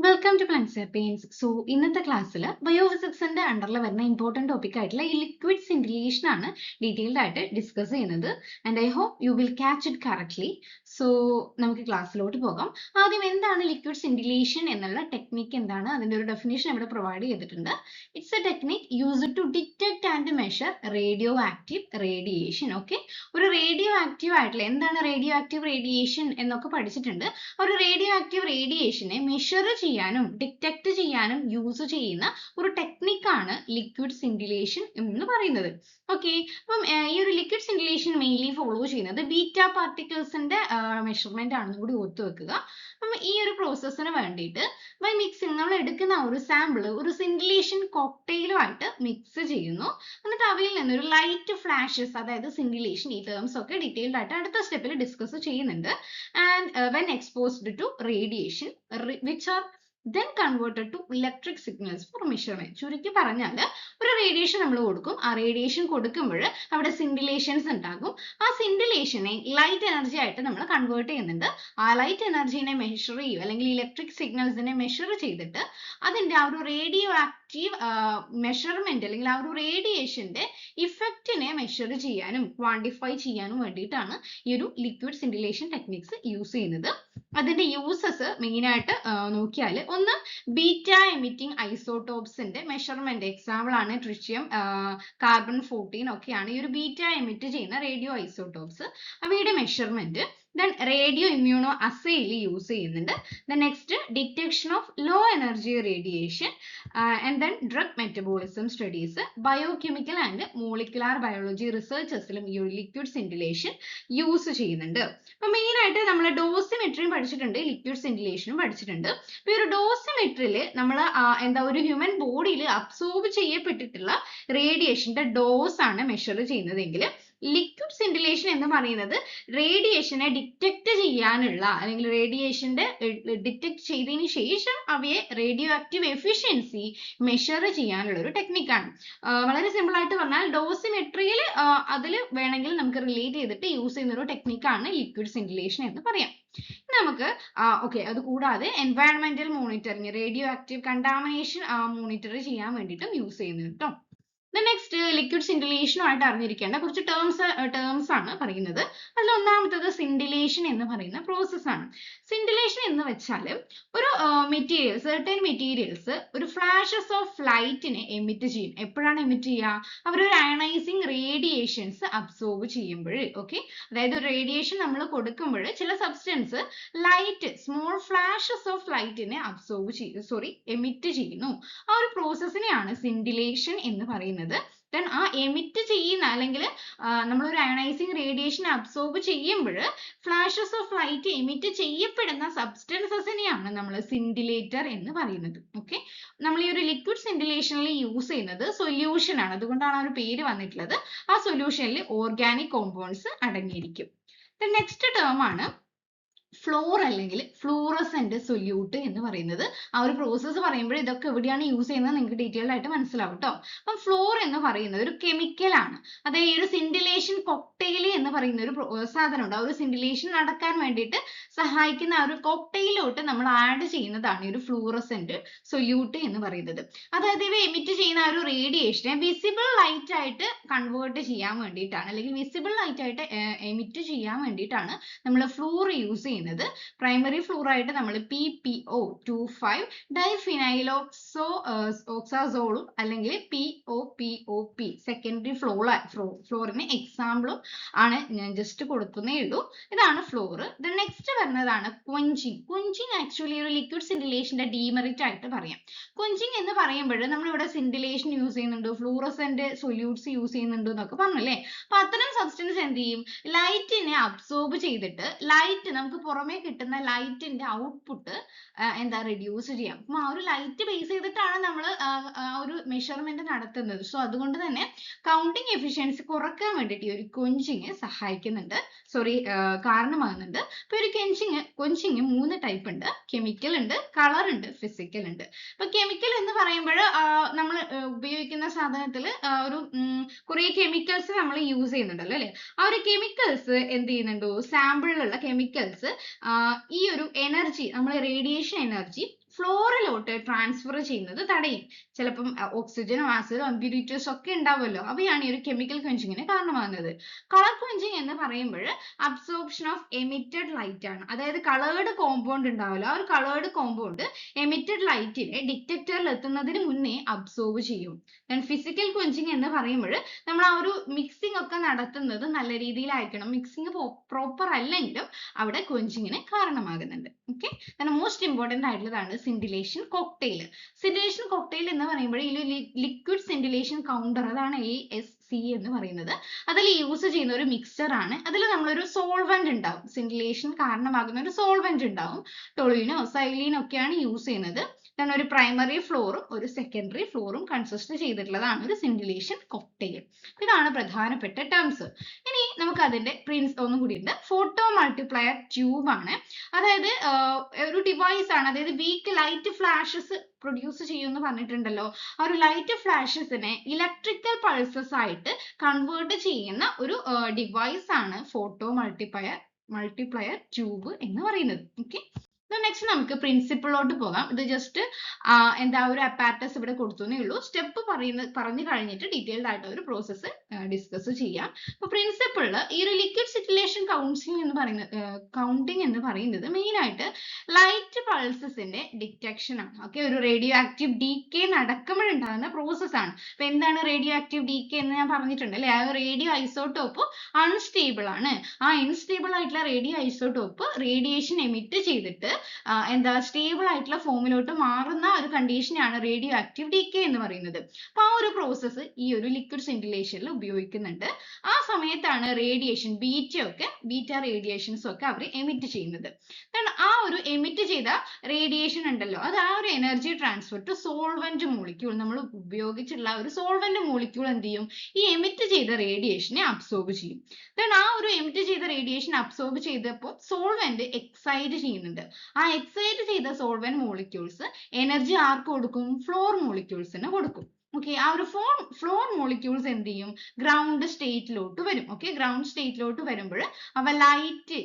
Welcome to പ്ലാൻസെർപെയിൻസ്. ഇന്നത്തെ ക്ലാസ്സിൽ ബയോഫിസിക്സിന്റെ അണ്ടറിൽ വരുന്ന ഇമ്പോർട്ടന്റ് ടോപ്പിക് ആയിട്ടുള്ള ഈ ലിക്വിഡ് സിൻഡിലേഷൻ ആണ് ഡീറ്റെയിൽഡ് ആയിട്ട് ഡിസ്കസ് ചെയ്യുന്നത്. And I hope you will catch it correctly. So നമുക്ക് ക്ലാസ്സിലോട്ട് പോകാം. ആദ്യം എന്താണ് ലിക്വിഡ് സിൻഡിലേഷൻ എന്നുള്ള ടെക്നിക്ക് എന്താണ്, അതിന്റെ ഒരു ഡെഫിനേഷൻ ഇവിടെ പ്രൊവൈഡ് ചെയ്തിട്ടുണ്ട്. It's a technique used to detect and measure radioactive radiation. Okay, ഒരു റേഡിയോ ആക്റ്റീവ് ആയിട്ടുള്ള എന്താണ് റേഡിയോ ആക്റ്റീവ് റേഡിയേഷൻ എന്നൊക്കെ പഠിച്ചിട്ടുണ്ട്. ഒരു റേഡിയോ ആക്റ്റീവ് റേഡിയേഷനെ മെഷർ ചെയ്യാനും ഡിറ്റക്ട് ചെയ്യാനും യൂസ് ചെയ്യുന്ന ഒരു ടെക്നിക്കാണ് ലിക്വിഡ് സിൻഡിലേഷൻ എന്ന് പറയുന്നത്. ഓക്കെ, അപ്പം ഈ ഒരു ലിക്വിഡ് സിൻഡിലേഷൻ മെയിൻലി ഫോളോ ചെയ്യുന്നത് ബീറ്റ പാർട്ടിക്കിൾസിന്റെ മെഷർമെന്റ് ആണെന്ന് കൂടി ഓർത്തു വെക്കുക. അപ്പം ഈ ഒരു പ്രോസസ്സിന് വേണ്ടിയിട്ട് ബൈ മിക്സിങ് നമ്മൾ എടുക്കുന്ന ഒരു സാമ്പിൾ ഒരു സിൻഡിലേഷൻ കോക്ടെയിലുമായിട്ട് മിക്സ് ചെയ്യുന്നു. എന്നിട്ട് അവയിൽ നിന്നൊരു ലൈറ്റ് ഫ്ലാഷസ്, അതായത് സിൻഡിലേഷൻ, ഈ ടേംസ് ഒക്കെ ഡീറ്റെയിൽഡ് ആയിട്ട് അടുത്ത സ്റ്റെപ്പിൽ ഡിസ്കസ് ചെയ്യുന്നുണ്ട്. And when exposed to radiation which are then converted to electric signals for measurement. ചുരുക്കി പറഞ്ഞാൽ ഒരു റേഡിയേഷൻ നമ്മൾ കൊടുക്കും. ആ റേഡിയേഷൻ കൊടുക്കുമ്പോൾ അവിടെ സിൻഡിലേഷൻസ് ഉണ്ടാകും. ആ സിൻഡിലേഷനെ ലൈറ്റ് എനർജി ആയിട്ട് നമ്മൾ കൺവേർട്ട് ചെയ്യുന്നുണ്ട്. ആ ലൈറ്റ് എനർജിനെ മെഷർ ചെയ്യും, അല്ലെങ്കിൽ ഇലക്ട്രിക് സിഗ്നൽസിനെ മെഷർ ചെയ്തിട്ട് അതിന്റെ ആ ഒരു റേഡിയോ ആക്റ്റീവ് മെഷർമെന്റ് അല്ലെങ്കിൽ ആ ഒരു റേഡിയേഷന്റെ ഇഫക്റ്റിനെ മെഷർ ചെയ്യാനും ക്വാണ്ടിഫൈ ചെയ്യാനും വേണ്ടിയിട്ടാണ് ഈ ഒരു ലിക്വിഡ് സിൻഡിലേഷൻ ടെക്നിക്സ് യൂസ് ചെയ്യുന്നത്. അതിന്റെ യൂസസ് മെയിൻ ആയിട്ട് നോക്കിയാൽ, ഒന്ന് ബീറ്റ എമിറ്റിംഗ് ഐസോടോപ്സിന്റെ മെഷർമെന്റ്. എക്സാമ്പിൾ ആണ് ട്രിഷ്യം, കാർബൺ 14 ഒക്കെയാണ് ഈ ഒരു ബീറ്റ എമിറ്റ് ചെയ്യുന്ന റേഡിയോ ഐസോടോപ്സ്. അവയുടെ മെഷർമെന്റ്. then റേഡിയോ ഇമ്മ്യൂണോ അസേയിൽ യൂസ് ചെയ്യുന്നുണ്ട്. then next detection of low energy radiation and then drug metabolism studies, biochemical and molecular biology റിസർച്ചസിലും ഈ ഒരു ലിക്വിഡ് സിൻഡിലേഷൻ യൂസ് ചെയ്യുന്നുണ്ട്. അപ്പൊ മെയിൻ ആയിട്ട് നമ്മൾ ഡോസിമെട്രിയും പഠിച്ചിട്ടുണ്ട്, ലിക്വിഡ് സിൻഡിലേഷനും പഠിച്ചിട്ടുണ്ട്. അപ്പൊ ഈ ഒരു ഡോസിമെട്രിയിൽ നമ്മൾ ഒരു ഹ്യൂമൻ ബോഡിയിൽ അബ്സോർബ് ചെയ്യപ്പെട്ടിട്ടുള്ള റേഡിയേഷന്റെ ഡോസ് ആണ് മെഷർ ചെയ്യുന്നതെങ്കിൽ, ലിക്വിഡ് സിൻഡിലേഷൻ എന്ന് പറയുന്നത് റേഡിയേഷനെ ഡിറ്റക്ട് ചെയ്യാനുള്ള, അല്ലെങ്കിൽ റേഡിയേഷന്റെ ഡിറ്റക്ട് ചെയ്തതിന് ശേഷം അവയെ റേഡിയോ ആക്റ്റീവ് എഫിഷ്യൻസി മെഷർ ചെയ്യാനുള്ള ഒരു ടെക്നിക്കാണ്. വളരെ സിമ്പിൾ ആയിട്ട് പറഞ്ഞാൽ ഡോസിമെട്രിയിൽ അതിൽ വേണമെങ്കിൽ നമുക്ക് റിലേറ്റ് ചെയ്തിട്ട് യൂസ് ചെയ്യുന്ന ഒരു ടെക്നിക്കാണ് ലിക്വിഡ് സിൻഡിലേഷൻ എന്ന് പറയാം. നമുക്ക് ഓക്കെ, അത് കൂടാതെ environmental monitoring, radio active contamination monitor ചെയ്യാൻ വേണ്ടിയിട്ടും യൂസ് ചെയ്യുന്നുണ്ട് കേട്ടോ. നെക്സ്റ്റ് ലിക്വിഡ് സിൻഡിലേഷനുമായിട്ട് അറിഞ്ഞിരിക്കേണ്ട കുറച്ച് ടേംസ് ആണ് പറയുന്നത്. അതിൽ ഒന്നാമത്തത് സിൻഡിലേഷൻ എന്ന് പറയുന്ന പ്രോസസ് ആണ്. സിൻഡിലേഷൻ എന്ന് വെച്ചാൽ ഒരു സെർട്ടൻ മെറ്റീരിയൽസ് ഒരു ഫ്ലാഷസ് ഓഫ് ലൈറ്റിനെ എമിറ്റ് ചെയ്യും. എപ്പോഴാണ് എമിറ്റ് ചെയ്യുക? അവരൊരു അയണൈസിങ് റേഡിയേഷൻസ് അബ്സോർബ് ചെയ്യുമ്പോൾ. ഓക്കെ, അതായത് ഒരു റേഡിയേഷൻ നമ്മൾ കൊടുക്കുമ്പോൾ ചില substance light, small flashes of ലൈറ്റിനെ എമിറ്റ് ചെയ്യുന്നു. ആ ഒരു പ്രോസസ്സിനെയാണ് സിൻഡിലേഷൻ എന്ന് പറയുന്നത്. then ആ എമിറ്റ് ചെയ്യുന്ന, അല്ലെങ്കിൽ നമ്മളൊരു അയണൈസിങ് റേഡിയേഷൻ അബ്സോർബ് ചെയ്യുമ്പോൾ ഫ്ലാഷസ് ഓഫ് ലൈറ്റ് എമിറ്റ് ചെയ്യപ്പെടുന്ന സബ്സ്റ്റൻസസിനെയാണ് നമ്മൾ സിൻഡിലേറ്റർ എന്ന് പറയുന്നത്. ഓക്കെ, നമ്മൾ ഈ ഒരു ലിക്വിഡ് സിൻഡിലേഷനിൽ യൂസ് ചെയ്യുന്നത് സൊല്യൂഷൻ ആണ്, അതുകൊണ്ടാണ് ആ ഒരു പേര് വന്നിട്ടുള്ളത്. ആ സൊല്യൂഷനിൽ ഓർഗാനിക് കോമ്പൗണ്ട്സ് അടങ്ങിയിരിക്കും. നെക്സ്റ്റ് ടേം ആണ് ഫ്ലോർ അല്ലെങ്കിൽ ഫ്ലൂറസെന്റ് സൊല്യൂട്ട് എന്ന് പറയുന്നത്. ആ ഒരു പ്രോസസ്സ് പറയുമ്പോൾ ഇതൊക്കെ എവിടെയാണ് യൂസ് ചെയ്യുന്നത് നിങ്ങൾക്ക് ഡീറ്റെയിൽഡ് ആയിട്ട് മനസ്സിലാവും കേട്ടോ. അപ്പം ഫ്ലോർ എന്ന് പറയുന്നത് ഒരു കെമിക്കൽ ആണ്. അതായത് ഈ ഒരു സിൻഡിലേഷൻ കോക്ടെയിൽ എന്ന് പറയുന്ന ഒരു സാധനം ഉണ്ട്. ആ ഒരു സിൻഡിലേഷൻ നടക്കാൻ വേണ്ടിയിട്ട് സഹായിക്കുന്ന ആ ഒരു കോക്ടെയിലോട്ട് നമ്മൾ ആഡ് ചെയ്യുന്നതാണ് ഈ ഒരു ഫ്ലൂറസെന്റ് സൊല്യൂട്ട് എന്ന് പറയുന്നത്. അതായത് ഇവ എമിറ്റ് ചെയ്യുന്ന ആ ഒരു റേഡിയേഷനെ വിസിബിൾ ലൈറ്റ് ആയിട്ട് കൺവേർട്ട് ചെയ്യാൻ വേണ്ടിയിട്ടാണ്, അല്ലെങ്കിൽ വിസിബിൾ ലൈറ്റ് ആയിട്ട് എമിറ്റ് ചെയ്യാൻ വേണ്ടിയിട്ടാണ് നമ്മൾ ഫ്ലൂർ യൂസ് ചെയ്യുന്നത്. പ്രൈമറി ഫ്ലൂർ ആയിട്ട് നമ്മൾ PPO25 ഡൈഫിനൈലോക്സോക്സാസോളും അല്ലെങ്കിൽ POPOP സെക്കൻഡറി ഫ്ലോറിന് എക്സാമ്പിളും ആണ് ഞാൻ ജസ്റ്റ് കൊടുക്കുന്നേ ഉള്ളൂ. ഇതാണ് ഫ്ലോർ. നെക്സ്റ്റ് വരുന്നതാണ് ക്വഞ്ചിങ്. ക്വഞ്ചിങ് ആക്ച്വലി ഒരു ലിക്വിഡ് സിൻഡിലേഷന്റെ ഡീമെറിറ്റ് ആയിട്ട് പറയാം. ക്വഞ്ചിങ് എന്ന് പറയുമ്പോൾ നമ്മളിവിടെ സിൻഡിലേഷൻ യൂസ് ചെയ്യുന്നുണ്ട്, ഫ്ലൂറസെന്റ് സൊല്യൂട്ട്സ് യൂസ് ചെയ്യുന്നുണ്ട് എന്നൊക്കെ പറഞ്ഞല്ലേ. അപ്പൊ അത്തരം സബ്സ്റ്റൻസ് എന്ത് ചെയ്യും? ലൈറ്റിനെ അബ്സോർബ് ചെയ്തിട്ട് ലൈറ്റ്, നമുക്ക് പുറമേ കിട്ടുന്ന ലൈറ്റിന്റെ ഔട്ട്പുട്ട് റെഡ്യൂസ് ചെയ്യാം. അപ്പം ആ ഒരു ലൈറ്റ് ബേസ് ചെയ്തിട്ടാണ് നമ്മൾ ഒരു മെഷർമെന്റ് നടത്തുന്നത്. സോ അതുകൊണ്ട് തന്നെ കൗണ്ടിങ് എഫിഷ്യൻസി കുറയ്ക്കാൻ വേണ്ടിയിട്ട് ഈ ഒരു ക്വഞ്ചിങ് സഹായിക്കുന്നുണ്ട്, കാരണമാകുന്നുണ്ട്. അപ്പൊ ഒരു ക്വഞ്ചിങ് 3 ടൈപ്പ് ഉണ്ട്. കെമിക്കൽ ഉണ്ട്, കളർ ഉണ്ട്, ഫിസിക്കൽ ഉണ്ട്. അപ്പൊ കെമിക്കൽ എന്ന് പറയുമ്പോൾ നമ്മൾ ഉപയോഗിക്കുന്ന സാധനത്തിൽ ഒരു കുറെ കെമിക്കൽസ് നമ്മൾ യൂസ് ചെയ്യുന്നുണ്ടല്ലോ അല്ലെ. ആ ഒരു കെമിക്കൽസ് എന്ത് ചെയ്യുന്നുണ്ടോ, സാമ്പിളിലുള്ള കെമിക്കൽസ് ഈ ഒരു എനർജി, നമ്മൾ റേഡിയേഷൻ എനർജി ഫ്ലോറിലോട്ട് ട്രാൻസ്ഫർ ചെയ്യുന്നത് തടയും. ചിലപ്പം ഓക്സിജനോ ആസിഡോ ഇംപ്യൂരിറ്റീസ് ഒക്കെ ഉണ്ടാവുമല്ലോ, അവയാണ് ഈ ഒരു കെമിക്കൽ ക്വെഞ്ചിങ്ങിന് കാരണമാകുന്നത്. കളർ ക്വെഞ്ചിങ് എന്ന് പറയുമ്പോൾ അബ്സോർപ്ഷൻ ഓഫ് എമിറ്റഡ് ലൈറ്റ് ആണ്. അതായത് കളേർഡ് കോമ്പൗണ്ട് ഉണ്ടാവുമല്ലോ, ആ ഒരു കളേർഡ് കോമ്പൗണ്ട് എമിറ്റഡ് ലൈറ്റിനെ ഡിറ്റക്ടറിൽ എത്തുന്നതിന് മുന്നേ അബ്സോർബ് ചെയ്യും. ദെൻ ഫിസിക്കൽ ക്വെഞ്ചിങ് എന്ന് പറയുമ്പോൾ നമ്മൾ ആ ഒരു മിക്സിംഗ് ഒക്കെ നടത്തുന്നത് നല്ല രീതിയിലായിരിക്കണം. മിക്സിംഗ് പ്രോപ്പർ അല്ലെങ്കിലും അവിടെ ക്വെഞ്ചിങ്ങിന് കാരണമാകുന്നുണ്ട്. ഓക്കെ, then മോസ്റ്റ് ഇമ്പോർട്ടന്റ് ആയിട്ടുള്ളതാണ് സിൻഡിലേഷൻ കോക്ടെയിൽ. സിൻഡിലേഷൻ കോക്ടെയിൽ എന്ന് പറയുമ്പോൾ ഈ ലിക്വിഡ് സിൻഡിലേഷൻ കൗണ്ടർ, അതാണ് LSC എന്ന് പറയുന്നത്. അതിൽ യൂസ് ചെയ്യുന്ന ഒരു മിക്സ്ചർ ആണ്. അതിൽ നമ്മളൊരു സോൾവെന്റ് ഉണ്ടാവും, സിൻഡിലേഷൻ കാരണമാകുന്ന ഒരു സോൾവെന്റ് ഉണ്ടാവും. ടൊളീനോ സൈലീനോ ഒക്കെയാണ് യൂസ് ചെയ്യുന്നത്. then ഒരു പ്രൈമറി ഫ്ലോറും ഒരു സെക്കൻഡറി ഫ്ലോറും കൺസിസ്റ്റ് ചെയ്തിട്ടുള്ളതാണ് ഒരു സിൻഡിലേഷൻ കോക്ടെയിൽ. ഇതാണ് പ്രധാനപ്പെട്ട ടേംസ്. ഇനി നമുക്ക് അതിന്റെ ഒന്നും കൂടി ഉണ്ട്. ഫോട്ടോ മൾട്ടിപ്ലയർ ട്യൂബ് ആണ്. അതായത് ഒരു ഡിവൈസ് ആണ്. അതായത് വീക്ക് ലൈറ്റ് ഫ്ലാഷസ് പ്രൊഡ്യൂസ് ചെയ്യുമെന്ന് പറഞ്ഞിട്ടുണ്ടല്ലോ. ആ ഒരു ലൈറ്റ് ഫ്ലാഷസിനെ ഇലക്ട്രിക്കൽ പൾസസ് ആയിട്ട് കൺവേർട്ട് ചെയ്യുന്ന ഒരു ഡിവൈസ് ആണ് ഫോട്ടോ മൾട്ടിപ്ലയർ ട്യൂബ് എന്ന് പറയുന്നത്. ഓക്കെ, നെക്സ്റ്റ് നമുക്ക് പ്രിൻസിപ്പിളിലോട്ട് പോകാം. ഇത് ജസ്റ്റ് എന്താ ഒരു അപ്പാരറ്റസ് ഇവിടെ കൊടുത്തേ ഉള്ളൂ. സ്റ്റെപ്പ് പറഞ്ഞു കഴിഞ്ഞിട്ട് ഡീറ്റെയിൽഡ് ആയിട്ട് ഒരു പ്രോസസ്സ് ഡിസ്കസ് ചെയ്യാം. അപ്പൊ പ്രിൻസിപ്പിളില് ഈ ഒരു ലിക്വിഡ് സിറ്റുലേഷൻ കൗണ്ടിങ് എന്ന് പറയുന്നത് മെയിൻ ആയിട്ട് ലൈറ്റ് പൾസസിന്റെ ഡിറ്റക്ഷൻ ആണ്. ഓക്കെ, ഒരു റേഡിയോ ആക്റ്റീവ് ഡീകെ നടക്കുമ്പോഴുണ്ടാകുന്ന പ്രോസസ് ആണ്. അപ്പൊ എന്താണ് റേഡിയോ ആക്റ്റീവ് ഡീകെ എന്ന് ഞാൻ പറഞ്ഞിട്ടുണ്ട് അല്ലെ. ആ റേഡിയോ ഐസോട്ടോപ്പ് അൺസ്റ്റേബിൾ ആണ്. ആ അൺസ്റ്റേബിൾ ആയിട്ടുള്ള റേഡിയോ ഐസോട്ടോപ്പ് റേഡിയേഷൻ എമിറ്റ് ചെയ്തിട്ട് എന്താ സ്റ്റേബിൾ ആയിട്ടുള്ള ഫോമിലോട്ട് മാറുന്ന ഒരു കണ്ടീഷനാണ് റേഡിയോ ആക്റ്റീവ് ഡീകെ എന്ന് പറയുന്നത്. അപ്പൊ ആ ഒരു പ്രോസസ്സ് ഈ ഒരു ലിക്വിഡ് സിൻഡിലേഷനിൽ ഉപയോഗിക്കുന്നുണ്ട്. ആ സമയത്താണ് റേഡിയേഷൻ ബീറ്റ റേഡിയേഷൻസ് ഒക്കെ അവർ എമിറ്റ് ചെയ്യുന്നത്. ആ ഒരു എമിറ്റ് ചെയ്ത റേഡിയേഷൻ ഉണ്ടല്ലോ, അത് ആ ഒരു energy transfer to solvent molecule, നമ്മൾ ഉപയോഗിച്ചുള്ള ഒരു സോൾവെന്റ് മോളിക്യൂൾ എന്ത് ചെയ്യും, ഈ എമിറ്റ് ചെയ്ത റേഡിയേഷനെ അബ്സോർബ് ചെയ്യും. ആ ഒരു എമിറ്റ് ചെയ്ത റേഡിയേഷൻ അബ്സോർബ് ചെയ്തപ്പോൾ സോൾവെന്റ് എക്സൈറ്റ് ചെയ്യുന്നുണ്ട്. ആ എക്സൈറ്റ് ചെയ്ത സോൾവെന്റ് മോളിക്യൂൾസ് എനർജി ആർക്ക് കൊടുക്കും, ഫ്ലോർ മോളിക്യൂൾസിന് കൊടുക്കും. ഓക്കെ, ആ ഒരു ഫ്ലോർ മോളിക്യൂൾസ് എന്ത് ചെയ്യും, ഗ്രൗണ്ട് സ്റ്റേറ്റിലോട്ട് വരും. ഓക്കെ, ഗ്രൗണ്ട് സ്റ്റേറ്റിലോട്ട് വരുമ്പോൾ അവ ലൈറ്റ്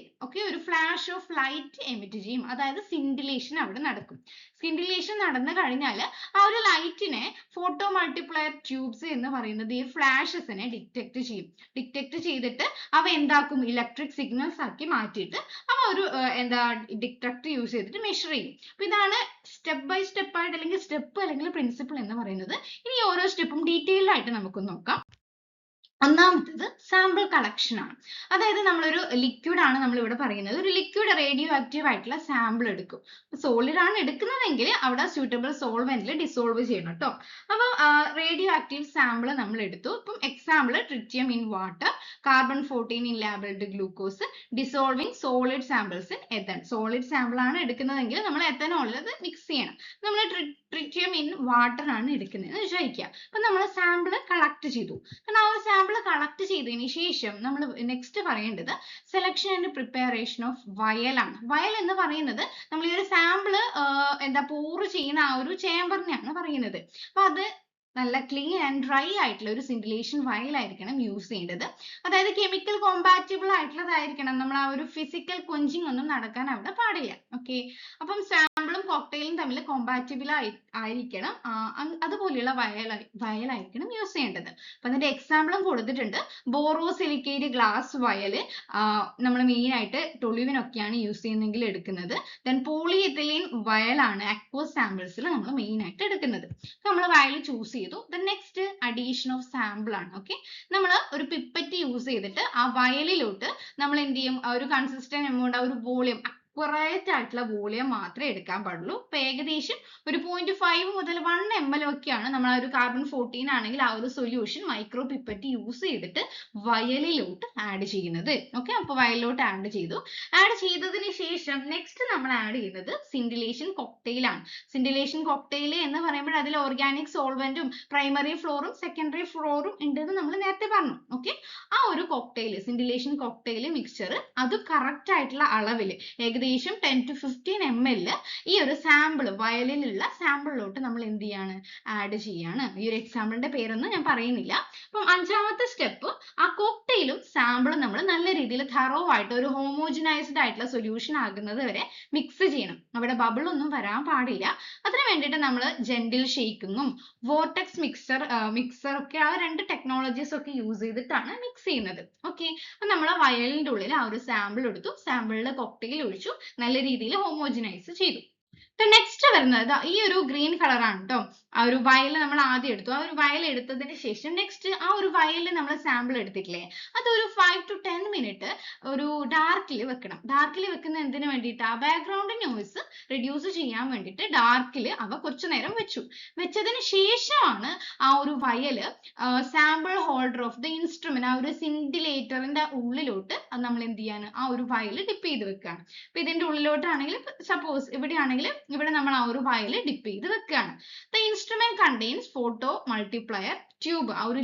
ഒരു ഫ്ലാഷ് ഓഫ് ലൈറ്റ് എമിറ്റ് ചെയ്യും. അതായത് സിൻഡിലേഷൻ അവിടെ നടക്കും. സിൻഡിലേഷൻ നടന്നു കഴിഞ്ഞാൽ ആ ഒരു ലൈറ്റിനെ ഫോട്ടോ മൾട്ടിപ്ലയർ ട്യൂബ്സ് എന്ന് പറയുന്നത് ഈ ഫ്ലാഷസിനെ ഡിറ്റക്ട് ചെയ്തിട്ട് അവ എന്താക്കും, ഇലക്ട്രിക് സിഗ്നൽസ് ആക്കി മാറ്റിയിട്ട് അവ ഒരു ഡിറ്റക്ടർ യൂസ് ചെയ്തിട്ട് മെഷർ ചെയ്യും. അപ്പൊ ഇതാണ് സ്റ്റെപ്പ് ബൈ സ്റ്റെപ്പ് ആയിട്ട് അല്ലെങ്കിൽ പ്രിൻസിപ്പിൾ എന്ന് പറയുന്നത്. ഇനി ഓരോ സ്റ്റെപ്പും ഡീറ്റെയിൽഡ് ആയിട്ട് നമുക്ക് നോക്കാം. ഒന്നാമത്തേത് സാമ്പിൾ കളക്ഷൻ ആണ്. അതായത് നമ്മളൊരു ലിക്വിഡ് ആണ് നമ്മൾ ഇവിടെ പറയുന്നത്. ഒരു ലിക്വിഡ് റേഡിയോ ആക്റ്റീവ് ആയിട്ടുള്ള സാമ്പിൾ എടുക്കും. സോളിഡ് ആണ് എടുക്കുന്നതെങ്കിൽ അവിടെ സ്യൂട്ടബിൾ സോൾവെന്റിൽ ഡിസോൾവ് ചെയ്യണം കേട്ടോ. അപ്പം റേഡിയോ ആക്റ്റീവ് സാമ്പിൾ നമ്മൾ എടുത്തു. ഇപ്പം example tritium in water, carbon-14 in labeled glucose, dissolving solid samples in ethanol. Solid sample ആണ് എടുക്കുന്നതെങ്കിൽ നമ്മൾ എത്തനോളിൽ അത് മിക്സ് ചെയ്യണം. നമ്മൾ ട്രിറ്റിയം ഇൻ വാട്ടർ ആണ് എടുക്കുന്നത് വിചാരിക്കുക. അപ്പൊ നമ്മൾ സാമ്പിൾ കളക്ട് ചെയ്തു. ആ ഒരു സാമ്പിൾ കളക്ട് ചെയ്തതിന് ശേഷം നമ്മൾ നെക്സ്റ്റ് പറയേണ്ടത് സെലക്ഷൻ ആൻഡ് പ്രിപ്പറേഷൻ ഓഫ് വയൽ ആണ്. വയൽ എന്ന് പറയുന്നത് നമ്മൾ ഈ ഒരു സാമ്പിൾ പോർ ചെയ്യുന്ന ആ ഒരു ചേമ്പറിനെയാണ് പറയുന്നത്. അപ്പൊ അത് നല്ല ക്ലീൻ ആൻഡ് ഡ്രൈ ആയിട്ടുള്ള ഒരു സിൻഡിലേഷൻ വയൽ ആയിരിക്കണം യൂസ് ചെയ്യേണ്ടത്. അതായത് കെമിക്കൽ കോമ്പാറ്റിബിൾ ആയിട്ടുള്ളതായിരിക്കണം. നമ്മൾ ആ ഒരു ഫിസിക്കൽ ക്വെഞ്ചിങ് ഒന്നും നടക്കാൻ അവിടെ പാടില്ല. ഓക്കെ, അപ്പം സാമ്പിളും കോക്ടെയിലും തമ്മിൽ കോമ്പാറ്റിബിൾ ആയിരിക്കണം. അതുപോലെയുള്ള വയലായിരിക്കണം യൂസ് ചെയ്യേണ്ടത്. അപ്പൊ അതിന്റെ എക്സാമ്പിളും കൊടുത്തിട്ടുണ്ട്. ബോറോസിലിക്കേറ്റ് ഗ്ലാസ് വയൽ നമ്മൾ മെയിൻ ആയിട്ട് ടൊളിവിനൊക്കെയാണ് യൂസ് ചെയ്യുന്നതെങ്കിൽ എടുക്കുന്നത്. ദെൻ പോളിയെത്തിലീൻ വയലാണ് അക്വസ് സാമ്പിൾസിൽ നമ്മൾ മെയിൻ ആയിട്ട് എടുക്കുന്നത്. നമ്മൾ വയൽ ചൂസ് ചെയ്തു. നെക്സ്റ്റ് അഡീഷൻ ഓഫ് സാമ്പിൾ ആണ്. ഓക്കെ, നമ്മൾ ഒരു പിപ്പറ്റ് യൂസ് ചെയ്തിട്ട് ആ വയലിലോട്ട് നമ്മൾ എന്ത് ചെയ്യും, ആ ഒരു കൺസിസ്റ്റന്റ് എമൗണ്ട്, ആ ഒരു വോളിയം, അക്യുറേറ്റ് ആയിട്ടുള്ള വോളിയം മാത്രമേ എടുക്കാൻ പാടുള്ളൂ. ഇപ്പൊ ഏകദേശം ഒരു 0.5 മുതൽ 1 ml ഒക്കെയാണ് നമ്മൾ ആ ഒരു carbon-14 ആണെങ്കിൽ ആ ഒരു സൊല്യൂഷൻ മൈക്രോ പിപ്പറ്റ് യൂസ് ചെയ്തിട്ട് വയലിലോട്ട് ആഡ് ചെയ്യുന്നത്. ഓക്കെ, അപ്പൊ വയലിലോട്ട് ആഡ് ചെയ്തതിന് ശേഷം നെക്സ്റ്റ് നമ്മൾ ആഡ് ചെയ്യുന്നത് സിൻഡിലേഷൻ കോക്ടെയിൽ ആണ്. സിൻഡിലേഷൻ കോക്ടെയിൽ എന്ന് പറയുമ്പോൾ അതിൽ ഓർഗാനിക് സോൾവെന്റും പ്രൈമറി ഫ്ലോറും സെക്കൻഡറി ഫ്ലോറും ഉണ്ടെന്ന് നമ്മൾ നേരത്തെ പറഞ്ഞു. ഓക്കെ, ആ ഒരു കോക്ടെയിൽ, സിൻഡിലേഷൻ കോക്ടെയിൽ മിക്സ്ചർ അത് കറക്റ്റ് ആയിട്ടുള്ള അളവിൽ, ഏകദേശം ഏകദേശം 10 to 15 ml ഈ ഒരു സാമ്പിൾ വയലിലുള്ള സാമ്പിളിലോട്ട് നമ്മൾ എന്ത് ചെയ്യാണ് ആഡ് ചെയ്യാണ്. ഈ ഒരു എക്സാമ്പിളിന്റെ പേരൊന്നും ഞാൻ പറയുന്നില്ല. അപ്പം അഞ്ചാമത്തെ സ്റ്റെപ്പ് ആ കോക്ടെയിലും സാമ്പിളും നമ്മൾ നല്ല രീതിയിൽ തറോ ആയിട്ട് ഒരു ഹോമോജനൈസ്ഡ് ആയിട്ടുള്ള സൊല്യൂഷൻ ആകുന്നത് വരെ മിക്സ് ചെയ്യണം. അവിടെ ബബിൾ ഒന്നും വരാൻ പാടില്ല. അതിന് വേണ്ടിയിട്ട് നമ്മൾ ജെന്റിൽ ഷേക്കിങ്ങും വോർട്ടെക്സ് മിക്സർ ഒക്കെ ആ രണ്ട് ടെക്നോളജീസ് ഒക്കെ യൂസ് ചെയ്തിട്ടാണ് മിക്സ് ചെയ്യുന്നത്. ഓക്കെ, അപ്പൊ നമ്മൾ വയലിന്റെ ഉള്ളിൽ ആ ഒരു സാമ്പിൾ എടുത്തു, സാമ്പിളിൽ കോക്ടെയിൽ ഒഴിച്ചു, നല്ല രീതിയിൽ ഹോമോജനൈസ് ചെയ്തു. നെക്സ്റ്റ് വരുന്നത് ഈ ഒരു ഗ്രീൻ കളർ ആണ് കേട്ടോ. ആ ഒരു വയൽ നമ്മൾ ആദ്യം എടുത്തു. ആ ഒരു വയൽ എടുത്തതിന് ശേഷം നെക്സ്റ്റ് ആ ഒരു വയലിൽ നമ്മൾ സാമ്പിൾ എടുത്തിട്ടില്ലേ, അതൊരു 5 to 10 മിനിറ്റ് ഒരു ഡാർക്കിൽ വെക്കണം. ഡാർക്കിൽ വെക്കുന്ന എന്തിനു വേണ്ടിയിട്ട്, ആ ബാക്ക്ഗ്രൗണ്ട് നോയ്സ് റിഡ്യൂസ് ചെയ്യാൻ വേണ്ടിയിട്ട് ഡാർക്കിൽ അവ കുറച്ചു നേരം വെച്ചു. വെച്ചതിന് ശേഷമാണ് ആ ഒരു വയല് sample holder of the instrument ആ ഒരു സിൻഡിലേറ്ററിന്റെ ഉള്ളിലോട്ട് നമ്മൾ എന്ത് ചെയ്യാണ്, ആ ഒരു വയൽ ഡിപ്പ് ചെയ്ത് വെക്കുകയാണ്. അപ്പൊ ഇതിന്റെ ഉള്ളിലോട്ടാണെങ്കിൽ സപ്പോസ് ഇവിടെയാണെങ്കിൽ ഇവിടെ നമ്മൾ ആ ഒരു വയൽ ഡിപ്പ് ചെയ്ത് വെക്കുകയാണ്. The instrument contains photo multiplier tube. ആ ഒരു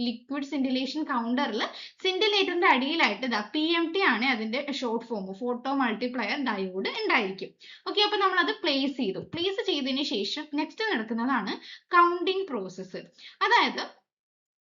ലിക്വിഡ് സിൻഡിലേഷൻ കൗണ്ടറിൽ സിൻഡിലേറ്ററിന്റെ അടിയിലായിട്ട് PMT ആണ് അതിന്റെ short form, photo multiplier diode ഉണ്ടായിരിക്കും. ഓക്കെ, അപ്പൊ നമ്മൾ അത് പ്ലേസ് ചെയ്തതിന് ശേഷം നെക്സ്റ്റ് നടക്കുന്നതാണ് കൗണ്ടിങ് പ്രോസസ്സ്. അതായത്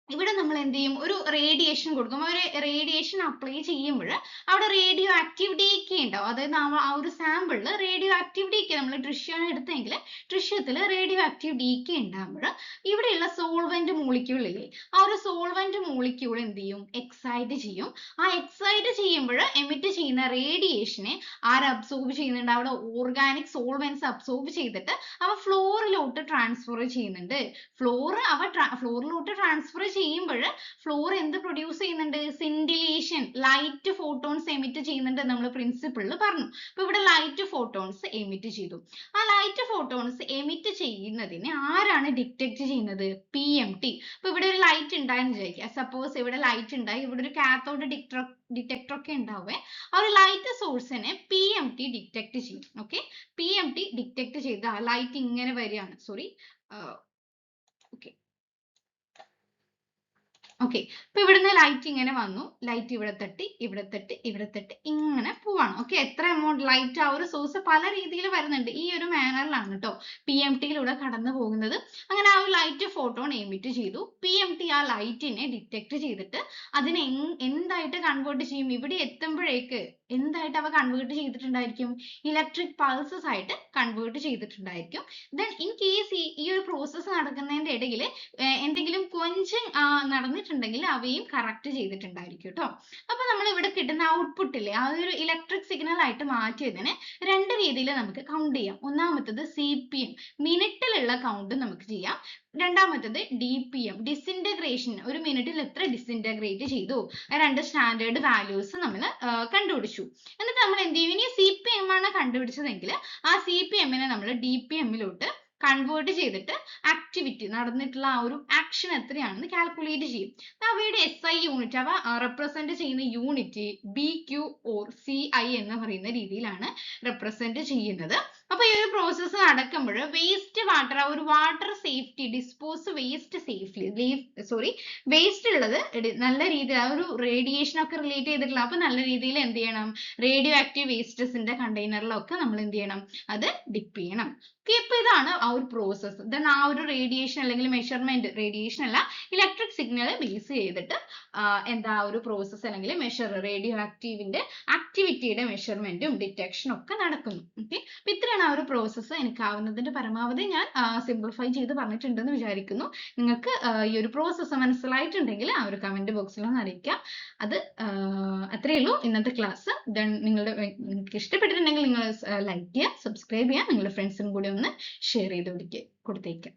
ഇവിടെ നമ്മൾ എന്ത് ചെയ്യും, ഒരു റേഡിയേഷൻ കൊടുക്കും. ഒരു റേഡിയേഷൻ അപ്ലൈ ചെയ്യുമ്പോൾ അവിടെ റേഡിയോ ആക്റ്റീവ് ഡീക്കേ ഉണ്ടാവും. അതായത് ആ ഒരു സാമ്പിളിൽ റേഡിയോ ആക്റ്റീവ് ഡീക്കേ, നമ്മൾ ട്രിഷ്യാണ് എടുത്തെങ്കിൽ ട്രിഷ്യത്തിൽ റേഡിയോ ആക്റ്റീവ് ഡീക്കേ ഉണ്ടാകുമ്പോൾ ഇവിടെയുള്ള സോൾവെന്റ് മോളിക്യൂൾ ഇല്ലേ, ആ ഒരു സോൾവെന്റ് മോളിക്യൂൾ എന്ത് ചെയ്യും, എക്സൈറ്റ് ചെയ്യും. ആ എക്സൈറ്റ് ചെയ്യുമ്പോൾ എമിറ്റ് ചെയ്യുന്ന റേഡിയേഷനെ ആര് അബ്സോർബ് ചെയ്യുന്നുണ്ട്, അവിടെ ഓർഗാനിക് സോൾവെന്റ്സ് അബ്സോർബ് ചെയ്തിട്ട് അവ ഫ്ലോറിലോട്ട് ട്രാൻസ്ഫർ ചെയ്യുന്നുണ്ട്. ഫ്ലോറിലോട്ട് ട്രാൻസ്ഫർ ചെയ്യുമ്പോൾ ഫ്ലോർ എന്ത് പ്രൊഡ്യൂസ് ചെയ്യുന്നുണ്ട്, സിൻഡിലേഷൻ, ലൈറ്റ് ഫോട്ടോൺസ് എമിറ്റ് ചെയ്യുന്നുണ്ട് നമ്മൾ പ്രിൻസിപ്പിളിൽ പറഞ്ഞു. അപ്പൊ ഇവിടെ ലൈറ്റ് ഫോട്ടോൺസ് എമിറ്റ് ചെയ്തു. ആ ലൈറ്റ് ഫോട്ടോൺസ് എമിറ്റ് ചെയ്യുന്നതിനെ ആരാണ് ഡിറ്റക്ട് ചെയ്യുന്നത്, PMT. അപ്പൊ ഇവിടെ ഒരു ലൈറ്റ് ഉണ്ടായെന്ന് വിചാരിക്കുക. സപ്പോസ് ഇവിടെ ലൈറ്റ് ഉണ്ടായി, ഇവിടെ ഒരു കാത്തോഡ് ഡിറ്റക്ടർ ഒക്കെ ഉണ്ടാവേ. ആ ഒരു ലൈറ്റ് സോഴ്സിനെ PMT ഡിറ്റക്ട് ചെയ്യും. ഓക്കെ, PMT ഡിറ്റക്ട് ചെയ്ത ലൈറ്റ് ഇങ്ങനെ വരികയാണ്. സോറി, ഓക്കെ, അപ്പൊ ഇവിടുന്ന് ലൈറ്റ് ഇങ്ങനെ വന്നു, ലൈറ്റ് ഇവിടെ തട്ടി, ഇവിടെ തട്ടി, ഇവിടെ തട്ടി, ഇങ്ങനെ പോവാണ്. ഓക്കെ, എത്ര എമൗണ്ട് ലൈറ്റ് ആ ഒരു സോഴ്സ് പല രീതിയിൽ വരുന്നുണ്ട്. ഈ ഒരു മാനറിലാണ് കേട്ടോ PMT-യിലൂടെ കടന്നു പോകുന്നത്. അങ്ങനെ ആ ഒരു ലൈറ്റ് ഫോട്ടോൺ എമിറ്റ് ചെയ്തു. PMT ആ ലൈറ്റിനെ ഡിറ്റക്ട് ചെയ്തിട്ട് അതിനെ എന്തായിട്ട് കൺവേർട്ട് ചെയ്യും, ഇവിടെ എത്തുമ്പോഴേക്ക് എന്തായിട്ട് അവ കൺവേർട്ട് ചെയ്തിട്ടുണ്ടായിരിക്കും, ഇലക്ട്രിക് പൾസസ് ആയിട്ട് കൺവേർട്ട് ചെയ്തിട്ടുണ്ടായിരിക്കും. ദെൻ ഇൻ കേസ് ഈ ഒരു പ്രോസസ്സ് നടക്കുന്നതിന്റെ ഇടയിൽ എന്തെങ്കിലും കൊഞ്ചം നടന്നിട്ടുണ്ടെങ്കിൽ അവയും കറക്റ്റ് ചെയ്തിട്ടുണ്ടായിരിക്കും കേട്ടോ. അപ്പൊ നമ്മൾ ഇവിടെ കിട്ടുന്ന ഔട്ട്പുട്ട് ഇല്ലേ, ആ ഒരു ഇലക്ട്രിക് സിഗ്നൽ ആയിട്ട് മാറ്റിയതിനെ രണ്ട് രീതിയിൽ നമുക്ക് കൗണ്ട് ചെയ്യാം. ഒന്നാമത്തത് CPM, മിനിറ്റിലുള്ള കൗണ്ട് നമുക്ക് ചെയ്യാം. രണ്ടാമത്തത് DPM, ഡിസിൻറ്റഗ്രേഷൻ, ഒരു മിനിറ്റിൽ എത്ര ഡിസിൻറ്റഗ്രേറ്റ് ചെയ്തു. രണ്ട് സ്റ്റാൻഡേർഡ് വാല്യൂസ് നമ്മൾ കണ്ടുപിടിച്ചു. എന്നിട്ട് നമ്മൾ എന്ത് ചെയ്യും, ഇനി CPM ആണ് കണ്ടുപിടിച്ചതെങ്കിൽ ആ CPM-നെ നമ്മൾ DPM-ലോട്ട് കൺവേർട്ട് ചെയ്തിട്ട് ആക്ടിവിറ്റി നടന്നിട്ടുള്ള ആ ഒരു ആക്ഷൻ എത്രയാണെന്ന് കാൽക്കുലേറ്റ് ചെയ്യും. അവയുടെ SI യൂണിറ്റ്, അവ റെപ്രസെന്റ് ചെയ്യുന്ന യൂണിറ്റ് BQ or CI എന്ന് പറയുന്ന രീതിയിലാണ് റെപ്രസെന്റ് ചെയ്യുന്നത്. അപ്പൊ ഈ ഒരു പ്രോസസ്സ് നടക്കുമ്പോൾ വേസ്റ്റ് വാട്ടർ, ആ ഒരു water safety, dispose waste safely, waste ഉള്ളത് നല്ല രീതിയിൽ ആ ഒരു റേഡിയേഷൻ ഒക്കെ റിലേറ്റ് ചെയ്തിട്ടുള്ള, അപ്പൊ നല്ല രീതിയിൽ എന്ത് ചെയ്യണം, റേഡിയോ ആക്റ്റീവ് വേസ്റ്റസിന്റെ കണ്ടെയ്നറിലൊക്കെ നമ്മൾ എന്ത് ചെയ്യണം, അത് ഡിപ്പ് ചെയ്യണം. ഇപ്പൊ ഇതാണ് ആ ഒരു പ്രോസസ്സ്. ദെൻ ആ ഒരു റേഡിയേഷൻ അല്ലെങ്കിൽ മെഷർമെന്റ്, റേഡിയേഷൻ അല്ല ഇലക്ട്രിക് സിഗ്നൽ ബേസ് ചെയ്തിട്ട് എന്താ ഒരു പ്രോസസ്സ് അല്ലെങ്കിൽ റേഡിയോ ആക്റ്റീവിന്റെ ആക്ടിവിറ്റിയുടെ മെഷർമെന്റും ഡിറ്റക്ഷനും ഒക്കെ നടക്കുന്നു. ഓക്കെ, അപ്പൊ ഇത്രയാണ് ആ ഒരു പ്രോസസ്സ്. എനിക്കാവുന്നതിന്റെ പരമാവധി ഞാൻ സിംപ്ലിഫൈ ചെയ്ത് പറഞ്ഞിട്ടുണ്ടെന്ന് വിചാരിക്കുന്നു. നിങ്ങൾക്ക് ഈ ഒരു പ്രോസസ്സ് മനസ്സിലായിട്ടുണ്ടെങ്കിൽ ആ ഒരു കമന്റ് ബോക്സിൽ ഒന്ന് അറിയിക്കാം. അത് അത്രയേ ഉള്ളൂ ഇന്നത്തെ ക്ലാസ്. ദെൻ നിങ്ങൾക്ക് ഇഷ്ടപ്പെട്ടിട്ടുണ്ടെങ്കിൽ നിങ്ങൾ ലൈക്ക് ചെയ്യുക, സബ്സ്ക്രൈബ് ചെയ്യുക, നിങ്ങളുടെ ഫ്രണ്ട്സിനും കൂടി ഒന്ന് ഷെയർ ചെയ്ത് കൊടുത്തേക്കാം.